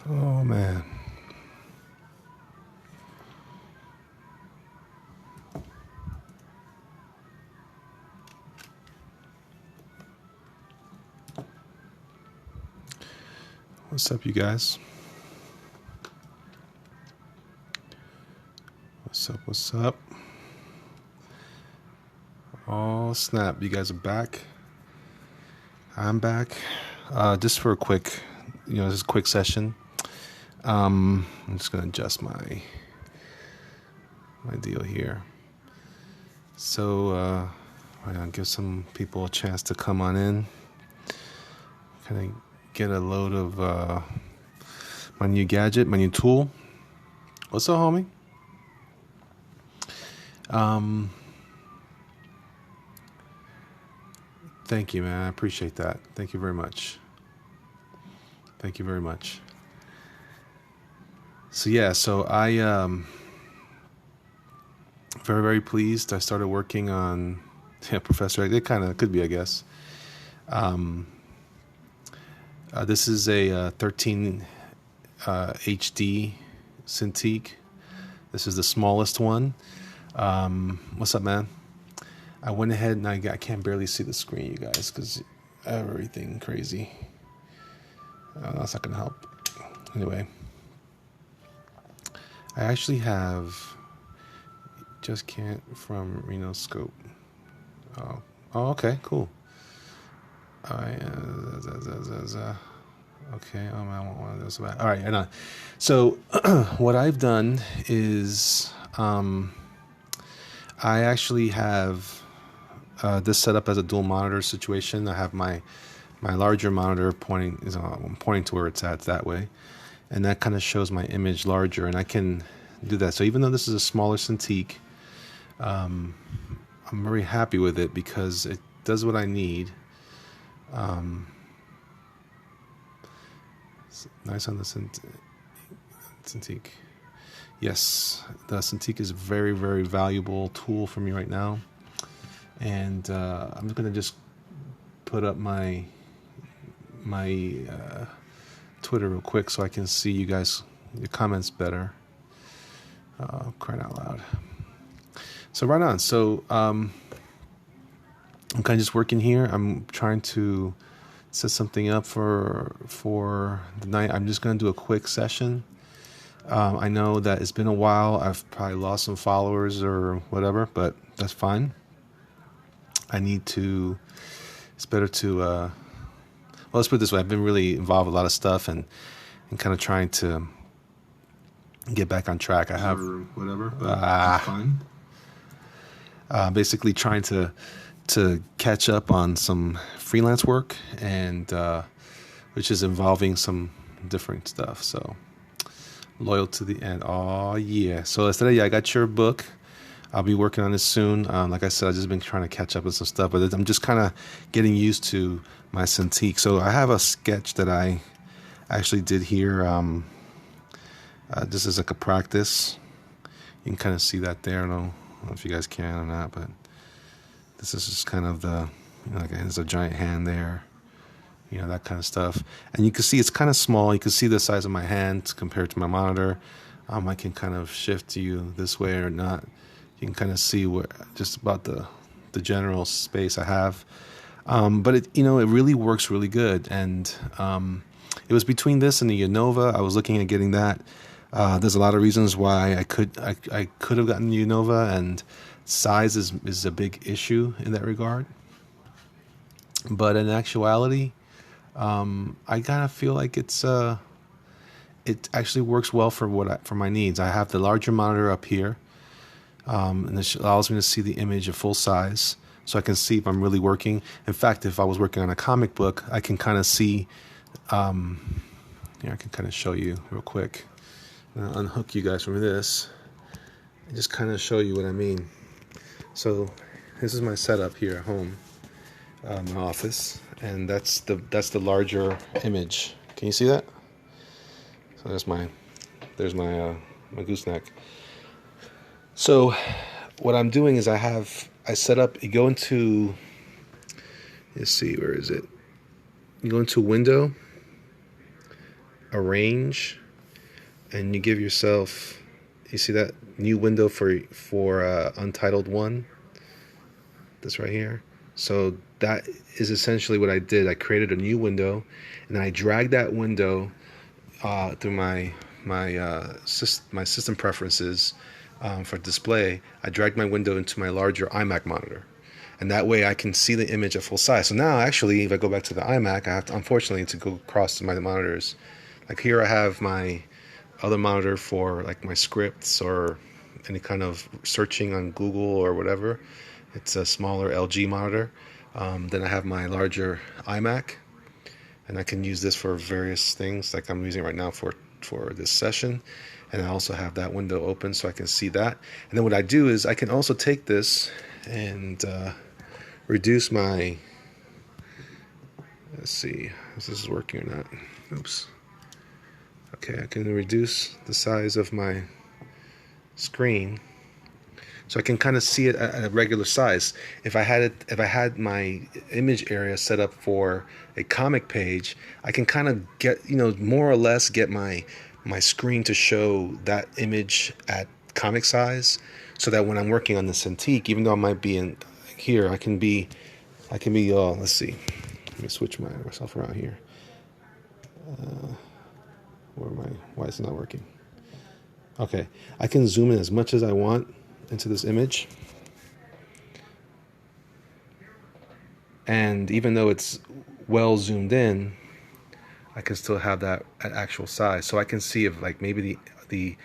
Oh man. What's up, you guys? What's up? What's up? Oh snap! You guys are back. I'm back. Just for a quick, this is a quick session. I'm just gonna adjust my deal here. So I'm gonna give some people a chance to come on in. Kind of get a load of my new gadget, my new tool. What's up, homie? Thank you, man. I appreciate that. Thank you very much. Thank you very much. So I very, very pleased. I started working on Professor X. It kind of could be, I guess. This is a 13 HD Cintiq. This is the smallest one. What's up, man? I went ahead and I can't barely see the screen, you guys, because I have everything crazy. That's not going to help. Anyway, I actually have just can't from Reno Scope. Oh, okay, cool. Okay, oh man, I want one of those. All right, I know. So, what I've done is, I actually have this set up as a dual monitor situation. I have my larger monitor pointing to where it's at that way, and that kind of shows my image larger, and I can do that. So even though this is a smaller Cintiq, I'm very happy with it because it does what I need. Nice on the Cintiq. Yes, the Cintiq is a very, very valuable tool for me right now. And I'm just going to just put up my Twitter real quick so I can see you guys, your comments better. Crying out loud. So right on. So I'm kind of just working here. I'm trying to set something up for the night. I'm just going to do a quick session. I know that it's been a while. I've probably lost some followers or whatever, but that's fine. It's better to, well, let's put it this way. I've been really involved with a lot of stuff and kind of trying to get back on track. I have, or whatever, but that's fine. Basically trying to catch up on some freelance work and which is involving some different stuff. So loyal to the end. Oh yeah. So yesterday, I got your book. I'll be working on this soon. Like I said, I've just been trying to catch up with some stuff, but I'm just kind of getting used to my Cintiq. So I have a sketch that I actually did here. This is like a practice. You can kind of see that there. I don't know if you guys can or not, but this is just kind of there's a giant hand there, that kind of stuff. And you can see it's kind of small. You can see the size of my hand compared to my monitor. I can kind of shift you this way or not. You can kind of see where just about the general space I have. But it really works really good. And it was between this and the Unova. I was looking at getting that. There's a lot of reasons why I could have gotten the Unova, and size is a big issue in that regard. But in actuality, I kind of feel like it actually works well for my needs. I have the larger monitor up here, and this allows me to see the image of full size, so I can see if I'm really working. In fact, if I was working on a comic book, I can kind of see. Here, I can kind of show you real quick. I'll unhook you guys from this and just kind of show you what I mean. So this is my setup here at home, my office, and that's the larger image. Can you see that? So there's my gooseneck. So what I'm doing is I set up. You go into, let's see, where is it? You go into Window, arrange, and you give yourself, you see that new window for Untitled One, this right here. So that is essentially what I did. I created a new window, and then I dragged that window through my system preferences for display. I dragged my window into my larger iMac monitor, and that way I can see the image at full size. So now, actually, if I go back to the iMac, I have to, unfortunately, to go across to my monitors. Like here, I have my other monitor for like my scripts or any kind of searching on Google or whatever. It's a smaller LG monitor. Then I have my larger iMac, and I can use this for various things, like I'm using it right now for this session. And I also have that window open so I can see that. And then what I do is I can also take this and reduce my, let's see if this is working or not. Oops. Okay, I can reduce the size of my screen so I can kind of see it at a regular size. If I had my image area set up for a comic page, I can kind of get, more or less get my screen to show that image at comic size, so that when I'm working on the Cintiq, even though I might be in here, I can be let's see, let me switch myself around here. Why is it not working? Okay, I can zoom in as much as I want into this image, and even though it's well zoomed in, I can still have that at actual size. So I can see if like maybe the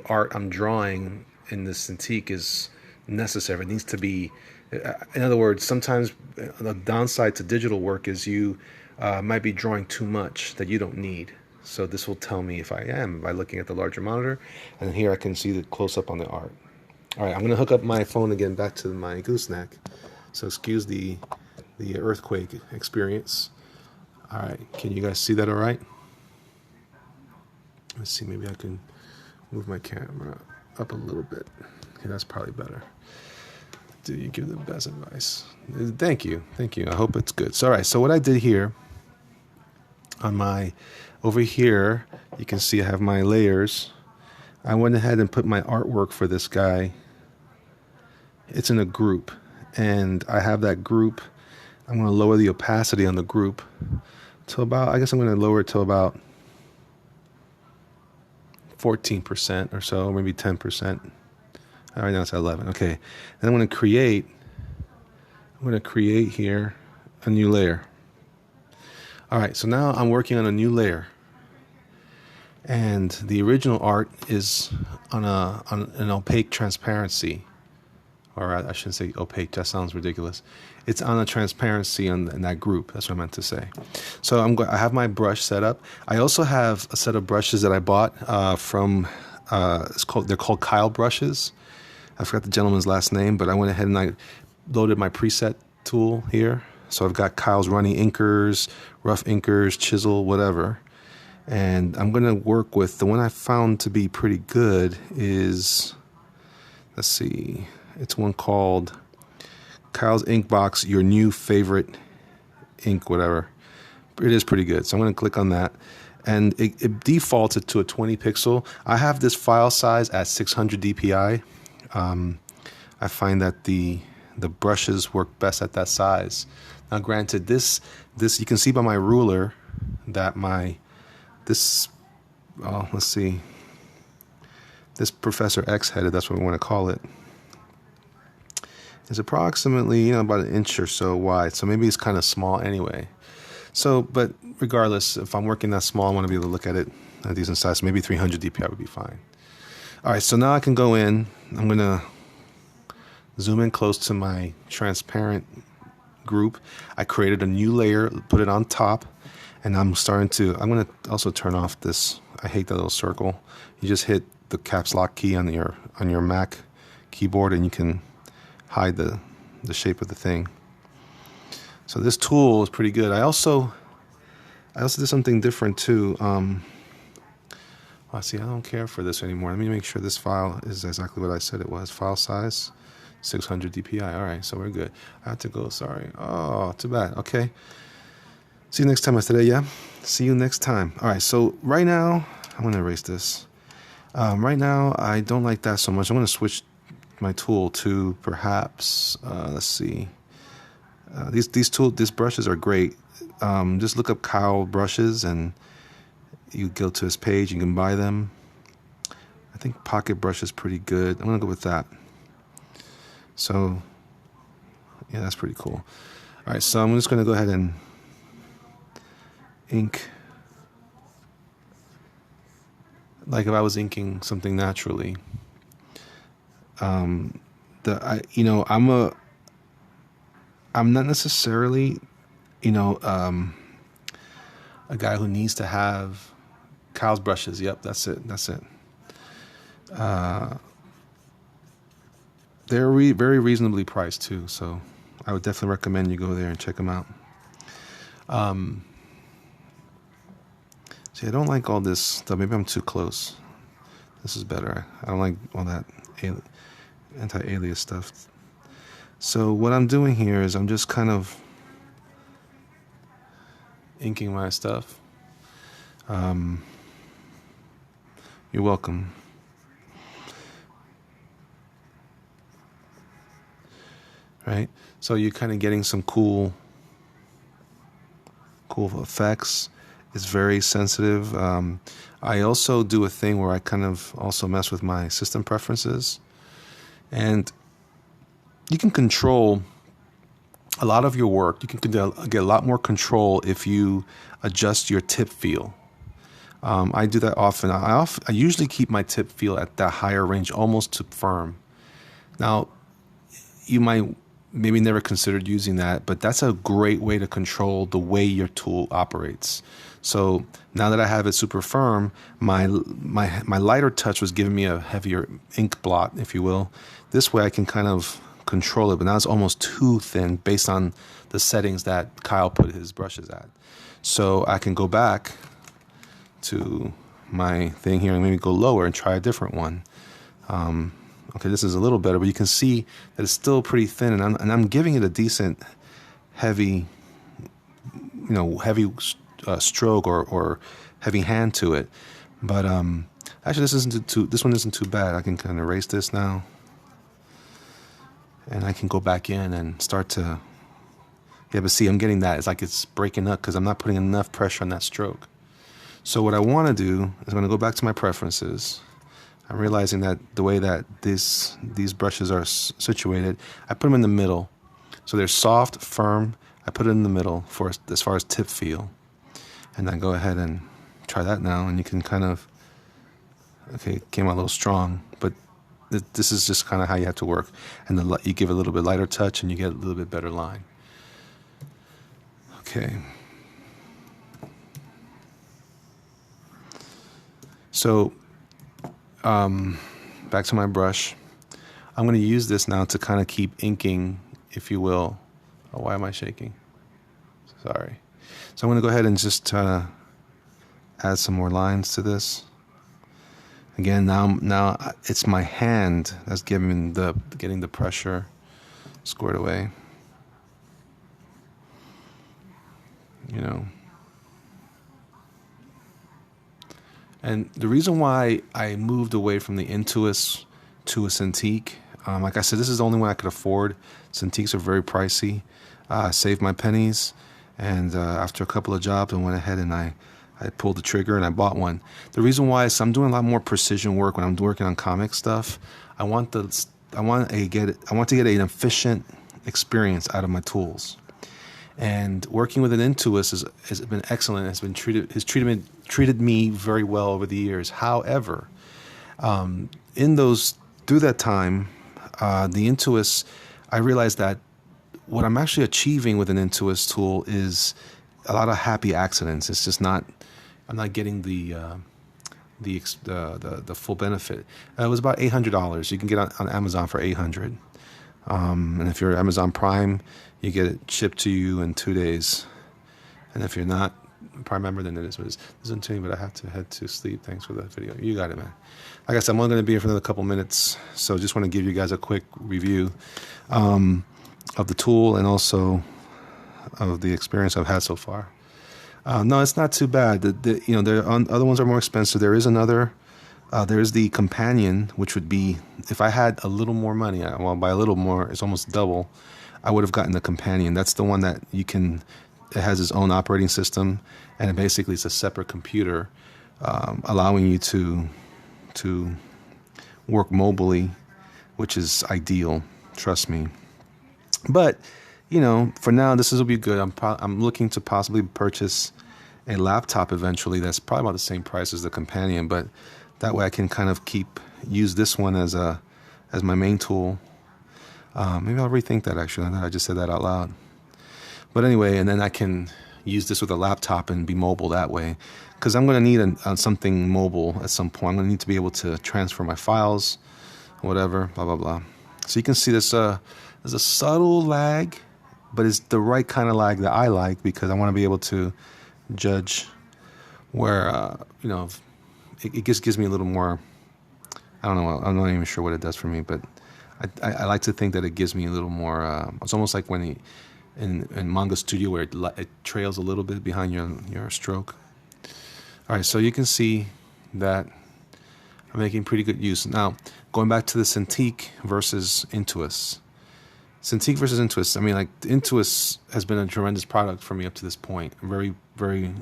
art I'm drawing in this Cintiq is necessary. It needs to be, in other words, sometimes the downside to digital work is you might be drawing too much that you don't need. So this will tell me if I am by looking at the larger monitor, and here I can see the close-up on the art. All right, I'm going to hook up my phone again back to my gooseneck. So excuse the earthquake experience. All right, can you guys see that all right? Let's see, maybe I can move my camera up a little bit. Okay, that's probably better. Do you give the best advice? Thank you. I hope it's good. So, all right, so what I did here over here, you can see I have my layers. I went ahead and put my artwork for this guy. It's in a group, and I have that group. I'm going to lower the opacity on the group to about, I guess I'm going to lower it to about 14% or so, maybe 10%. Right now it's at 11. Okay, and I'm going to create here a new layer. All right, so now I'm working on a new layer, and the original art is on an opaque transparency, or I shouldn't say opaque. That sounds ridiculous. It's on a transparency in that group. That's what I meant to say. So I have my brush set up. I also have a set of brushes that I bought from. They're called Kyle brushes. I forgot the gentleman's last name, but I went ahead and I loaded my preset tool here. So I've got Kyle's runny inkers, rough inkers, chisel, whatever. And I'm going to work with the one I found to be pretty good is, let's see, it's one called Kyle's Inkbox, your new favorite ink, whatever. It is pretty good. So I'm going to click on that. And it defaults it to a 20 pixel. I have this file size at 600 DPI. I find that the brushes work best at that size. Now, granted, this you can see by my ruler that let's see, this Professor X headed, that's what we want to call it, is approximately about an inch or so wide. So maybe it's kind of small anyway. So, but regardless, if I'm working that small, I want to be able to look at it at a decent size. So maybe 300 DPI would be fine. All right, so now I can go in. I'm going to zoom in close to my transparent group. I created a new layer, put it on top, and I'm going to also turn off this. I hate that little circle. You just hit the caps lock key on your Mac keyboard, and you can hide the shape of the thing. So this tool is pretty good. I also did something different too. See, I don't care for this anymore. Let me make sure this file is exactly what I said it was. File size, 600 DPI. All right, so we're good. I have to go, sorry. Oh, too bad. Okay. See you next time, yesterday. Yeah. See you next time. All right. So right now, I'm going to erase this. Right now, I don't like that so much. I'm going to switch my tool to perhaps, let's see. These brushes are great. Just look up Kyle brushes and you go to his page. You can buy them. I think Pocket Brush is pretty good. I'm going to go with that. So, yeah, that's pretty cool. All right, so I'm just going to go ahead and ink like if I was inking something naturally. I'm not necessarily, a guy who needs to have Kyle's brushes. Yep, that's it. They're very reasonably priced too, so I would definitely recommend you go there and check them out. See, I don't like all this stuff. Maybe I'm too close. This is better. I don't like all that anti-alias stuff. So what I'm doing here is I'm just kind of inking my stuff. You're welcome. Right? So you're kind of getting some cool effects. It's very sensitive. I also do a thing where I kind of also mess with my system preferences. And you can control a lot of your work. You can get a lot more control if you adjust your tip feel. I do that often. I usually keep my tip feel at that higher range, almost to firm. Now, you might maybe never considered using that, but that's a great way to control the way your tool operates. So now that I have it super firm, my lighter touch was giving me a heavier ink blot, if you will. This way I can kind of control it, but now it's almost too thin based on the settings that Kyle put his brushes at. So I can go back to my thing here and maybe go lower and try a different one. Okay, this is a little better, but you can see that it's still pretty thin, and I'm giving it a decent heavy stroke or heavy hand to it. But actually, this one isn't too bad. I can kind of erase this now, and I can go back in and start to. Yeah, but see, I'm getting that. It's like it's breaking up because I'm not putting enough pressure on that stroke. So what I want to do is I'm going to go back to my preferences. I'm realizing that the way that these brushes are situated, I put them in the middle. So they're soft, firm. I put it in the middle as far as tip feel. And I go ahead and try that now, and you can kind of, okay, it came out a little strong, but this is just kind of how you have to work. And you give it a little bit lighter touch, and you get a little bit better line. Okay. So, back to my brush. I'm going to use this now to kind of keep inking, if you will. Oh, why am I shaking? Sorry. So I'm going to go ahead and just add some more lines to this. Again, now it's my hand that's getting the pressure squared away. And the reason why I moved away from the Intuos to a Cintiq, like I said, this is the only one I could afford. Cintiqs are very pricey. I saved my pennies, and after a couple of jobs, I went ahead and I pulled the trigger and I bought one. The reason why is I'm doing a lot more precision work when I'm working on comic stuff. I want to get an efficient experience out of my tools. And working with an Intuos has been excellent. Has treated me very well over the years. However, through that time, the Intuos, I realized that what I'm actually achieving with an Intuos tool is a lot of happy accidents. It's just I'm not getting the full benefit. It was about $800. You can get on Amazon for $800. And if you're Amazon Prime, you get it shipped to you in 2 days. And if you're not a Prime member, then it is what it is. This isn't to me, but I have to head to sleep. Thanks for the video. You got it, man. Like I said, I'm only going to be here for another couple minutes, so just want to give you guys a quick review of the tool and also of the experience I've had so far. No, it's not too bad. There other ones are more expensive. There is another. There's the companion, which would be if I had a little more money. Well, by a little more, it's almost double. I would have gotten the companion. That's the one that you can. It has its own operating system, and it basically it's a separate computer, allowing you to work mobily, which is ideal. Trust me. But for now, this will be good. I'm looking to possibly purchase a laptop eventually. That's probably about the same price as the companion, but that way I can kind of use this one as my main tool. Maybe I'll rethink that actually. I just said that out loud. But anyway, and then I can use this with a laptop and be mobile that way. Because I'm going to need something mobile at some point. I'm going to need to be able to transfer my files, whatever, blah, blah, blah. So you can see there's a subtle lag, but it's the right kind of lag that I like because I want to be able to judge where, it just gives me a little more, I don't know, I'm not even sure what it does for me, but I like to think that it gives me a little more, it's almost like when in Manga Studio where it trails a little bit behind your stroke. All right, so you can see that I'm making pretty good use. Now, going back to the Cintiq versus Intuos. Cintiq versus Intuos. I mean, like, Intuos has been a tremendous product for me up to this point. I'm very, very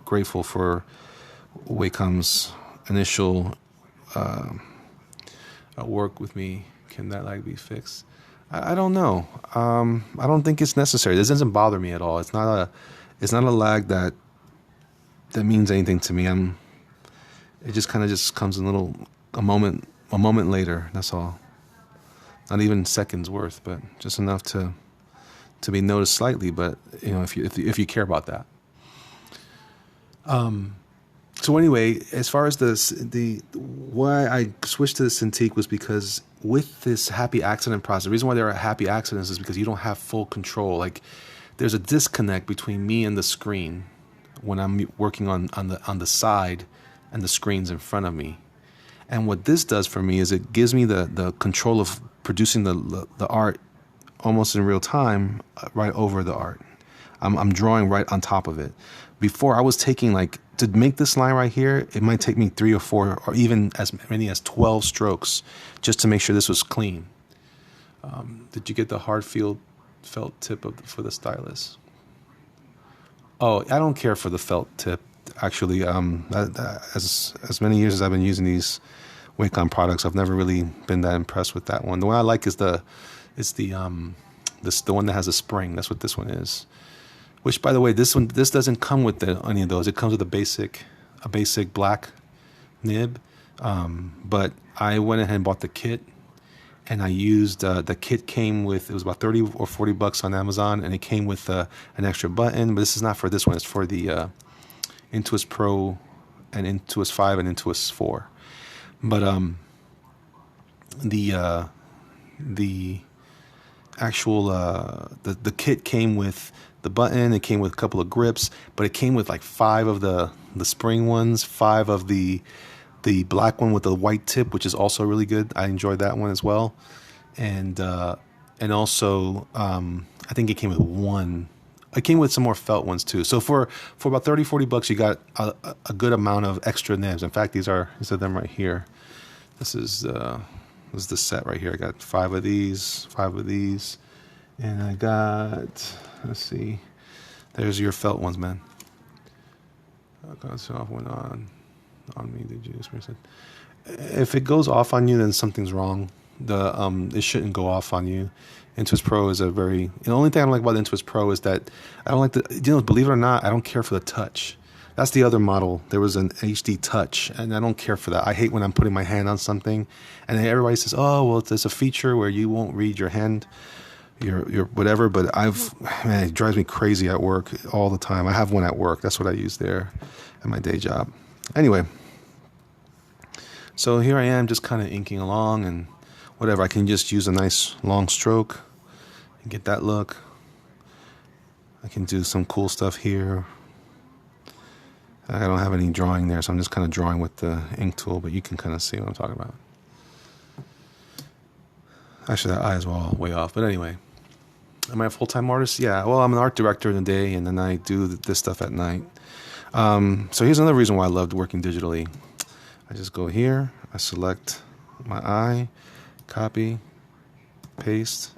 grateful for Wacom's initial work with me. Can that lag be fixed? I don't know. I don't think it's necessary. This doesn't bother me at all. It's not a lag that means anything to me. It just kind of just comes a moment later. That's all. Not even seconds worth, but just enough to be noticed slightly. But if you care about that. So anyway, as far as why I switched to the Cintiq was because with this happy accident process, the reason why there are happy accidents is because you don't have full control. Like, there's a disconnect between me and the screen when I'm working on the side and the screen's in front of me. And what this does for me is it gives me the control of producing the art almost in real time right over the art. I'm drawing right on top of it. Before I was taking, like, to make this line right here, it might take me 3 or 4 or even as many as 12 strokes just to make sure this was clean. Did you get the hard felt tip for the stylus? Oh, I don't care for the felt tip. Actually, as many years as I've been using these Wacom products, I've never really been that impressed with that one. The one I like is the one that has a spring. That's what this one is. Which, by the way, this doesn't come with any of those. It comes with a basic black nib. But I went ahead and bought the kit, and I used the kit came with, it was about $30 or $40 on Amazon, and it came with an extra button. But this is not for this one. It's for the Intuos Pro and Intuos 5 and Intuos 4. But the actual the kit came with the button. It came with a couple of grips, but it came with like 5 of the spring ones, 5 of the black one with the white tip, which is also really good. I enjoyed that one as well, and also I think it came with one. It came with some more felt ones too. So for about $30-$40, you got a good amount of extra nibs. In fact, these are them right here. This is the set right here. I got 5 of these, and I got, let's see, there's your felt ones, man. Off went on me. Did you experience it? If it goes off on you, then something's wrong. It shouldn't go off on you. Intuos Pro is the only thing I don't like about the Intuos Pro is that I don't like believe it or not, I don't care for the touch. That's the other model. There was an HD touch, and I don't care for that. I hate when I'm putting my hand on something, and then everybody says, "Oh, well, there's a feature where you won't read your hand, your whatever." But it drives me crazy at work all the time. I have one at work. That's what I use there at my day job. Anyway, so here I am, just kind of inking along and whatever. I can just use a nice long stroke and get that look. I can do some cool stuff here. I don't have any drawing there, so I'm just kind of drawing with the ink tool, but you can kind of see what I'm talking about. Actually, that eye is all way off, but anyway. Am I a full-time artist? Yeah. Well, I'm an art director in the day, and then I do this stuff at night. So here's another reason why I loved working digitally. I just go here, I select my eye, copy, paste,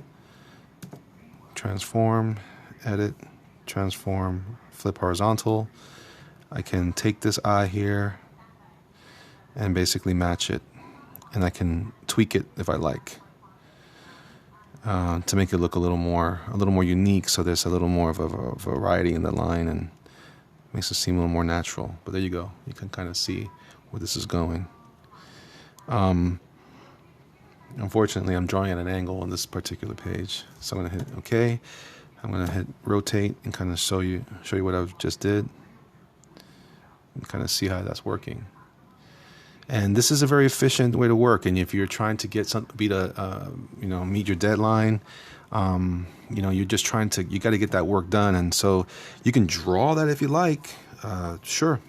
transform, edit, transform, flip horizontal. I can take this eye here and basically match it, and I can tweak it if I like, to make it look a little more unique. So there's a little more of a variety in the line and makes it seem a little more natural. But there you go. You can kind of see where this is going. Unfortunately, I'm drawing at an angle on this particular page, so I'm going to hit OK. I'm going to hit rotate and kind of show you what I just did, and kind of see how that's working. And this is a very efficient way to work. And if you're trying to get meet your deadline, you're just you got to get that work done. And so you can draw that if you like, sure.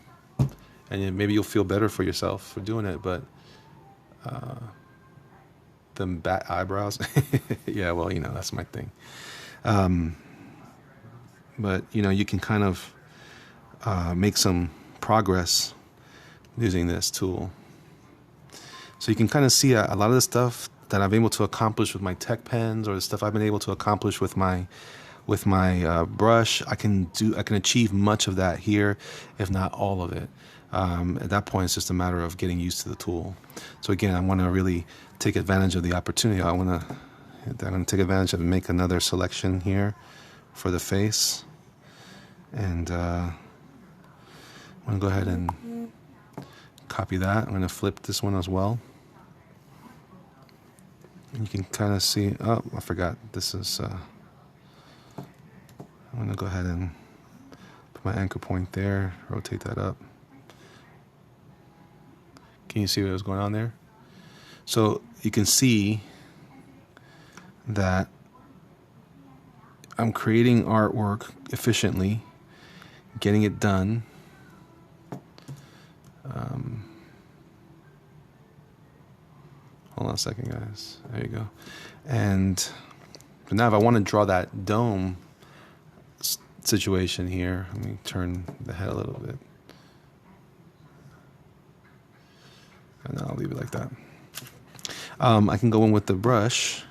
And maybe you'll feel better for yourself for doing it. But them bat eyebrows, yeah, well, that's my thing. But you can kind of make some progress using this tool. So you can kind of see a lot of the stuff that I've been able to accomplish with my tech pens, or the stuff I've been able to accomplish with my brush. I can achieve much of that here, if not all of it. At that point, it's just a matter of getting used to the tool. So again, I want to really take advantage of the opportunity. I'm going to take advantage of and make another selection here for the face, and I'm going to go ahead and copy that. I'm going to flip this one as well. And you can kind of see, oh, I forgot. This is, I'm going to go ahead and put my anchor point there, rotate that up. Can you see what was going on there? So you can see that I'm creating artwork efficiently, getting it done. Hold on a second, guys. There you go. And but now if I want to draw that dome situation here, let me turn the head a little bit. And I'll leave it like that. I can go in with the brush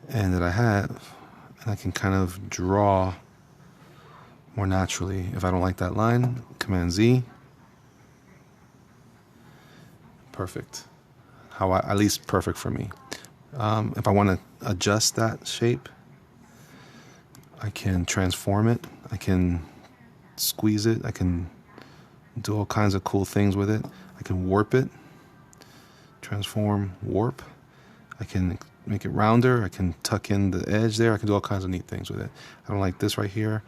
and that I have, and I can kind of draw more naturally. If I don't like that line, Command Z. Perfect. At least perfect for me. If I want to adjust that shape, I can transform it. I can squeeze it. I can do all kinds of cool things with it. I can warp it. Transform, warp. I can make it rounder. I can tuck in the edge there. I can do all kinds of neat things with it. I don't like this right here.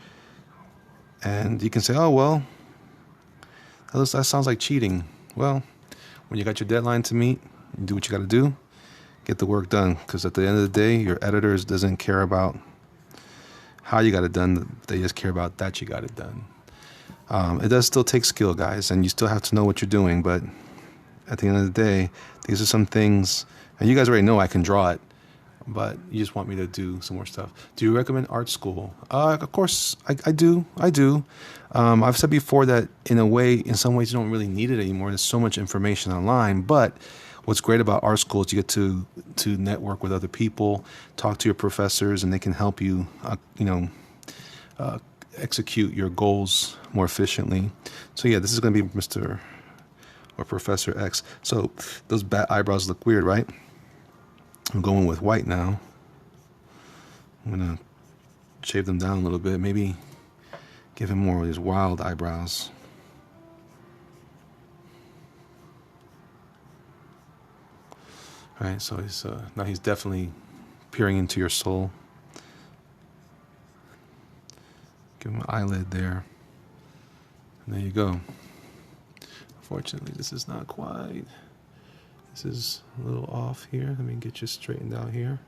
And you can say, oh, well, that sounds like cheating. Well, when you got your deadline to meet, you do what you got to do, get the work done. Because at the end of the day, your editor doesn't care about how you got it done. They just care about that you got it done. It does still take skill, guys, and you still have to know what you're doing. But at the end of the day, these are some things, and you guys already know I can draw it, but you just want me to do some more stuff. Do you recommend art school? Of course, I do. I've said before that in some ways, you don't really need it anymore. There's so much information online, but what's great about art school is you get to network with other people, talk to your professors, and they can help you, execute your goals more efficiently. So yeah, this is going to be Mr. or Professor X. So those bat eyebrows look weird, right? I'm going with white now. I'm going to shave them down a little bit. Maybe give him more of these wild eyebrows. All right, so now he's definitely peering into your soul. Give him an eyelid there. And there you go. Unfortunately, this is not quite. This is a little off here. Let me get you straightened out here.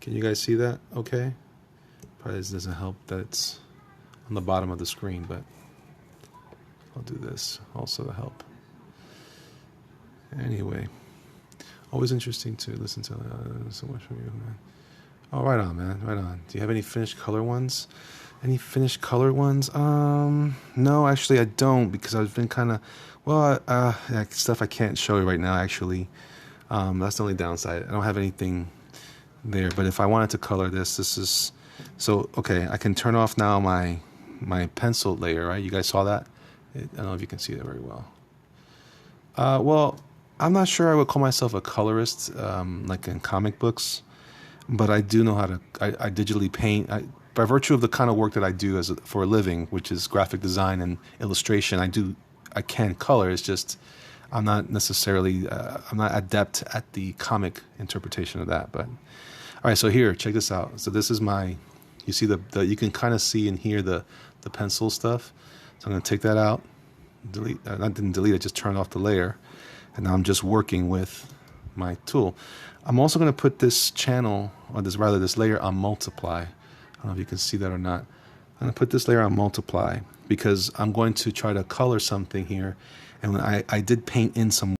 Can you guys see that? Okay. Probably this doesn't help that it's on the bottom of the screen, but I'll do this also to help. Anyway, always interesting to listen to so much from you, man. Oh, right on, man. Right on. Do you have any finished color ones? Any finished color ones? No, actually, I don't because I've been kind of, well, yeah, stuff I can't show you right now. Actually, that's the only downside. I don't have anything there. But if I wanted to color this, this is so okay. I can turn off now my pencil layer. Right? You guys saw that? I don't know if you can see that very well. Well, I'm not sure I would call myself a colorist, like in comic books. But I do know how to. I digitally paint. By virtue of the kind of work that I do for a living, which is graphic design and illustration, I can color. It's just I'm not necessarily. I'm not adept at the comic interpretation of that. But all right, so here, check this out. So this is my. You see the you can kind of see and hear the pencil stuff. So I'm gonna take that out. Delete. I didn't delete it. Just turn off the layer, and now I'm just working with my tool. I'm also going to put this channel, or this layer on multiply. I don't know if you can see that or not. I'm going to put this layer on multiply because I'm going to try to color something here. And when I did paint in some,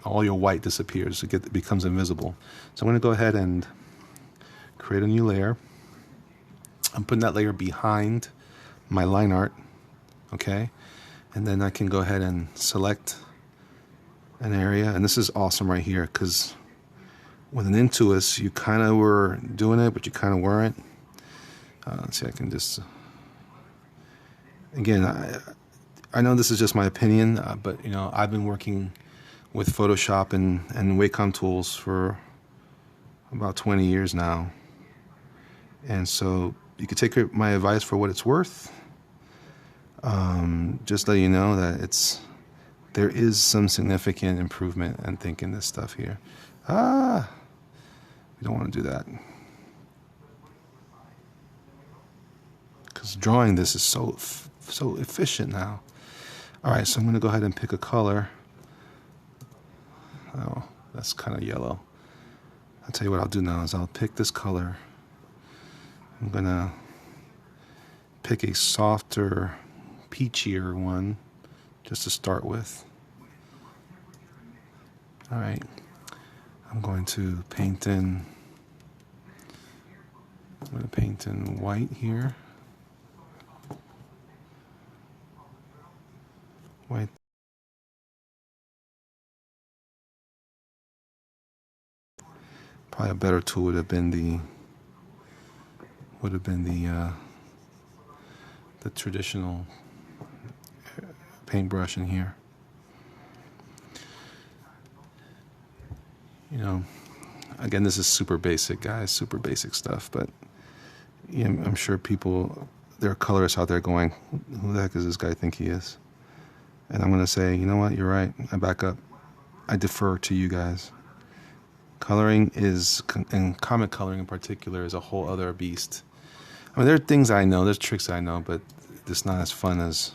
all your white disappears. It becomes invisible. So I'm going to go ahead and create a new layer. I'm putting that layer behind my line art. Okay. And then I can go ahead and select an area, and this is awesome right here because with an Intuos you kind of were doing it but you kind of weren't. Let's see, I can just again I know this is just my opinion, but you know I've been working with Photoshop and Wacom tools for about 20 years now, and so you could take my advice for what it's worth. Just let you know that there is some significant improvement in thinking this stuff here. We don't want to do that. Because drawing this is so efficient now. All right, so I'm going to go ahead and pick a color. Oh, that's kind of yellow. I'll tell you what I'll do now is I'll pick this color. I'm going to pick a softer, peachier one just to start with. All right, I'm going to paint in white here. White. Probably a better tool would have been the traditional paintbrush in here. You know, again, this is super basic, guys, super basic stuff, but yeah, I'm sure there are colorists out there going, who the heck does this guy think he is? And I'm going to say, you know what, you're right, I back up. I defer to you guys. Coloring and comic coloring in particular, is a whole other beast. I mean, there are things I know, there's tricks I know, but it's not as fun as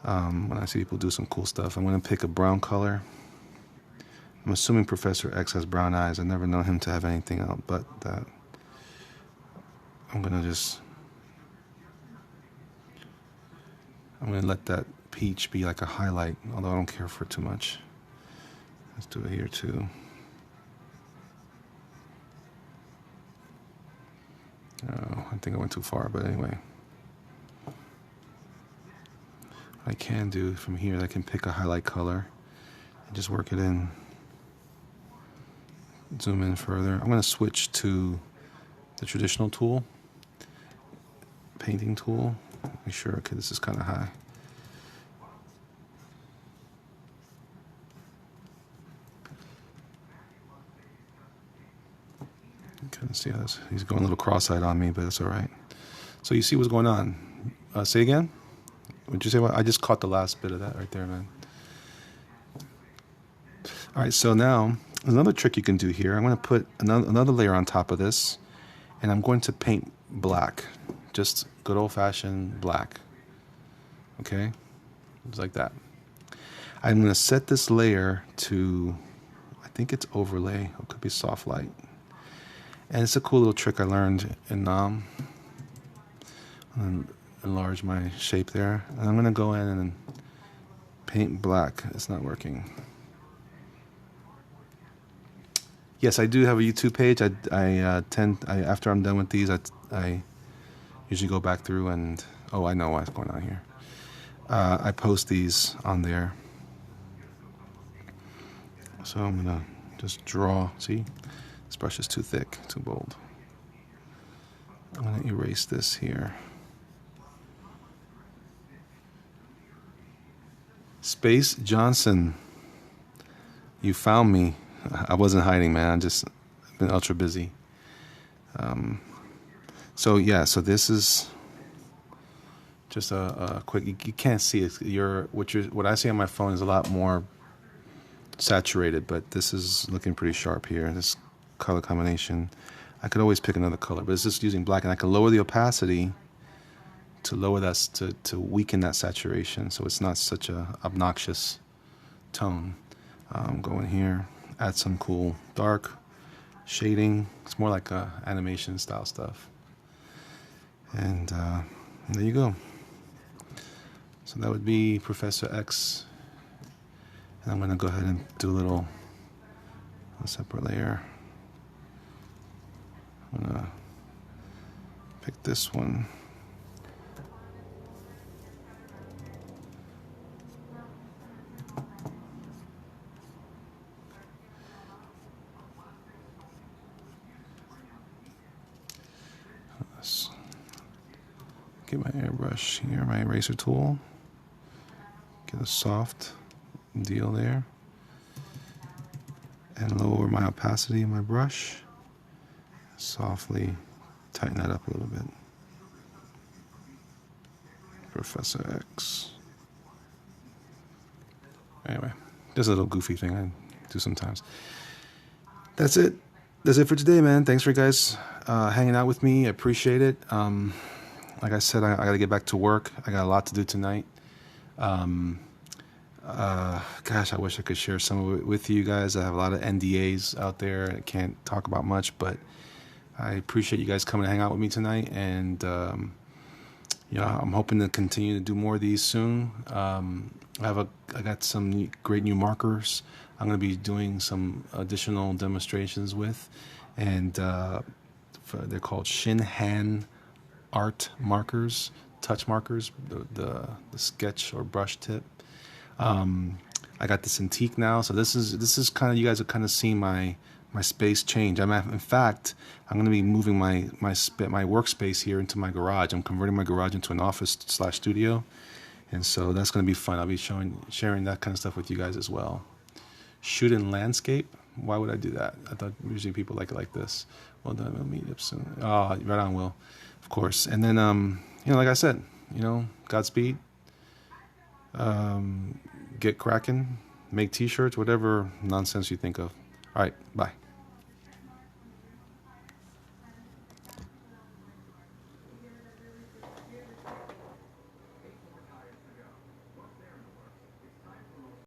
when I see people do some cool stuff. I'm going to pick a brown color. I'm assuming Professor X has brown eyes. I've never known him to have anything else but that. I'm going to let that peach be like a highlight, although I don't care for it too much. Let's do it here too. Oh, I think I went too far, but anyway. What I can do from here, I can pick a highlight color and just work it in. Zoom in further. I'm going to switch to the traditional tool, painting tool. Make sure, okay, this is kind of high. Kind of see how he's going a little cross-eyed on me, but it's all right. So you see what's going on. Say again? Would you say what? I just caught the last bit of that right there, man. All right, so now another trick you can do here. I'm going to put another layer on top of this, and I'm going to paint black, just good old-fashioned black. Okay, just like that. I'm going to set this layer to, I think it's overlay. It could be soft light. And it's a cool little trick I learned in enlarge my shape there. And I'm going to go in and paint black. It's not working. Yes, I do have a YouTube page. After I'm done with these, I usually go back through and, oh, I know what's going on here. I post these on there. So I'm gonna just draw. See, this brush is too thick, too bold. I'm gonna erase this here. Space Johnson, you found me. I wasn't hiding, man. I just been ultra busy. So yeah, so this is just a quick. You can't see it. What I see on my phone is a lot more saturated, but this is looking pretty sharp here. This color combination. I could always pick another color, but it's just using black, and I can lower the opacity to lower that to weaken that saturation, so it's not such a obnoxious tone. Go in here, add some cool dark shading. It's more like animation style stuff, and there you go. So that would be Professor X, and I'm going to go ahead and do a separate layer. I'm going to pick this one. Let's get my airbrush here, my eraser tool. Get a soft deal there. And lower my opacity in my brush. Softly tighten that up a little bit. Professor X. Anyway, just a little goofy thing I do sometimes. That's it. That's it for today, man. Thanks for you guys hanging out with me. I appreciate it. Like I said, I got to get back to work. I got a lot to do tonight. Gosh, I wish I could share some of it with you guys. I have a lot of NDAs out there. I can't talk about much, but I appreciate you guys coming to hang out with me tonight. And, I'm hoping to continue to do more of these soon. I got some great new markers I'm going to be doing some additional demonstrations with, and they're called Shin-Han art markers, touch markers, the sketch or brush tip. I got the Cintiq now, so this is kind of, you guys are kind of seeing my space change. In fact, I'm going to be moving my workspace here into my garage. I'm converting my garage into an office/studio, and so that's going to be fun. I'll be sharing that kind of stuff with you guys as well. Shoot in landscape. Why would I do that? I thought usually people like it like this. Well done. We'll meet up soon. Oh, right on, Will. Of course. And then, like I said, Godspeed. Get cracking. Make T-shirts. Whatever nonsense you think of. All right. Bye.